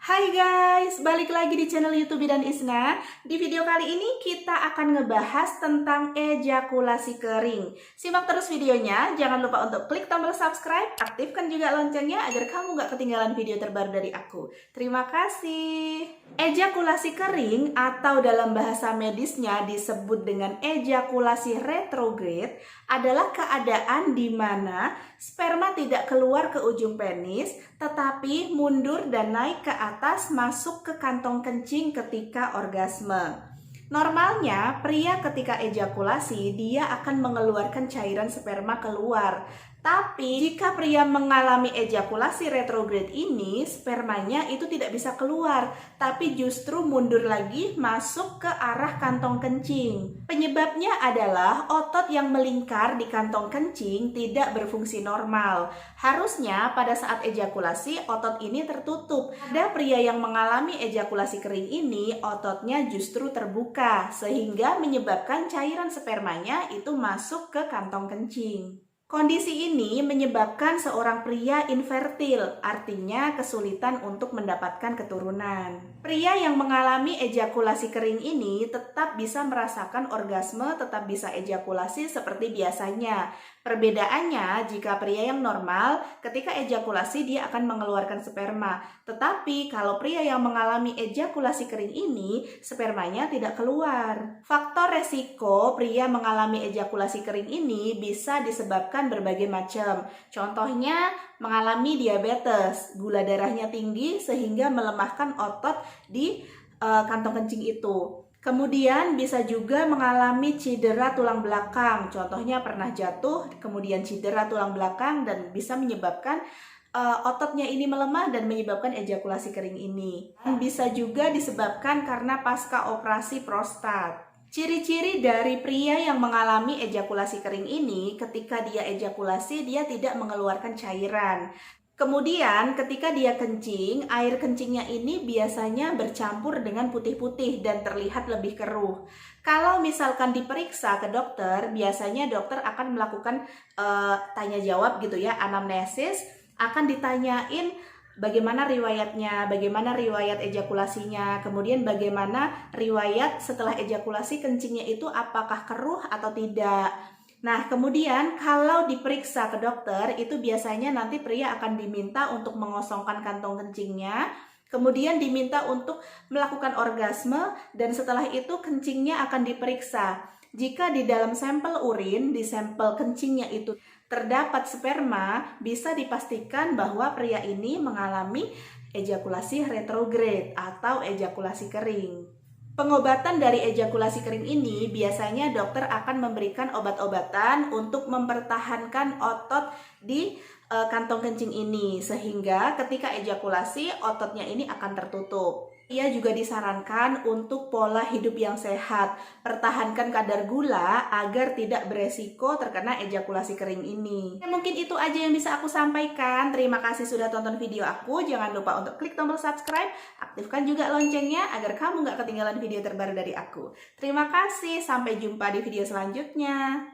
Hai guys, balik lagi di channel YouTube Bidan Isna. Di video kali ini kita akan ngebahas tentang ejakulasi kering. Simak terus videonya, jangan lupa untuk klik tombol subscribe, aktifkan juga loncengnya agar kamu gak ketinggalan video terbaru dari aku. Terima kasih. Ejakulasi kering atau dalam bahasa medisnya disebut dengan ejakulasi retrograde adalah keadaan di mana sperma tidak keluar ke ujung penis, tetapi mundur dan naik ke atas masuk ke kantong kencing ketika orgasme. Normalnya, pria ketika ejakulasi, dia akan mengeluarkan cairan sperma keluar. Tapi, jika pria mengalami ejakulasi retrograde ini, spermanya itu tidak bisa keluar, tapi justru mundur lagi masuk ke arah kantong kencing. Penyebabnya adalah otot yang melingkar di kantong kencing tidak berfungsi normal. Harusnya pada saat ejakulasi, otot ini tertutup. Ada pria yang mengalami ejakulasi kering ini, ototnya justru terbuka, sehingga menyebabkan cairan spermanya itu masuk ke kantong kencing. Kondisi ini menyebabkan seorang pria infertil, artinya kesulitan untuk mendapatkan keturunan. Pria yang mengalami ejakulasi kering ini tetap bisa merasakan orgasme, tetap bisa ejakulasi seperti biasanya. Perbedaannya, jika pria yang normal, ketika ejakulasi dia akan mengeluarkan sperma. Tetapi kalau pria yang mengalami ejakulasi kering ini, spermanya tidak keluar. Faktor resiko pria mengalami ejakulasi kering ini bisa disebabkan berbagai macam. Contohnya, mengalami diabetes, gula darahnya tinggi sehingga melemahkan otot di kantong kencing itu. Kemudian bisa juga mengalami cedera tulang belakang, contohnya pernah jatuh, kemudian cedera tulang belakang dan bisa menyebabkan ototnya ini melemah dan menyebabkan ejakulasi kering ini. Bisa juga disebabkan karena pasca operasi prostat. Ciri-ciri dari pria yang mengalami ejakulasi kering ini, ketika dia ejakulasi dia tidak mengeluarkan cairan. Kemudian ketika dia kencing, air kencingnya ini biasanya bercampur dengan putih-putih dan terlihat lebih keruh. Kalau misalkan diperiksa ke dokter, biasanya dokter akan melakukan tanya jawab gitu ya, anamnesis, akan ditanyain bagaimana riwayatnya, bagaimana riwayat ejakulasinya, kemudian bagaimana riwayat setelah ejakulasi kencingnya itu apakah keruh atau tidak. Nah, kemudian kalau diperiksa ke dokter, itu biasanya nanti pria akan diminta untuk mengosongkan kantong kencingnya, kemudian diminta untuk melakukan orgasme, dan setelah itu kencingnya akan diperiksa. Jika di dalam sampel urin, di sampel kencingnya itu terdapat sperma, bisa dipastikan bahwa pria ini mengalami ejakulasi retrograde atau ejakulasi kering. Pengobatan dari ejakulasi kering ini biasanya dokter akan memberikan obat-obatan untuk mempertahankan otot di kantong kencing ini, sehingga ketika ejakulasi ototnya ini akan tertutup. Ia juga disarankan untuk pola hidup yang sehat, pertahankan kadar gula agar tidak beresiko terkena ejakulasi kering ini. Mungkin itu aja yang bisa aku sampaikan. Terima kasih sudah tonton video aku. Jangan lupa untuk klik tombol subscribe, aktifkan juga loncengnya agar kamu gak ketinggalan video terbaru dari aku. Terima kasih, sampai jumpa di video selanjutnya.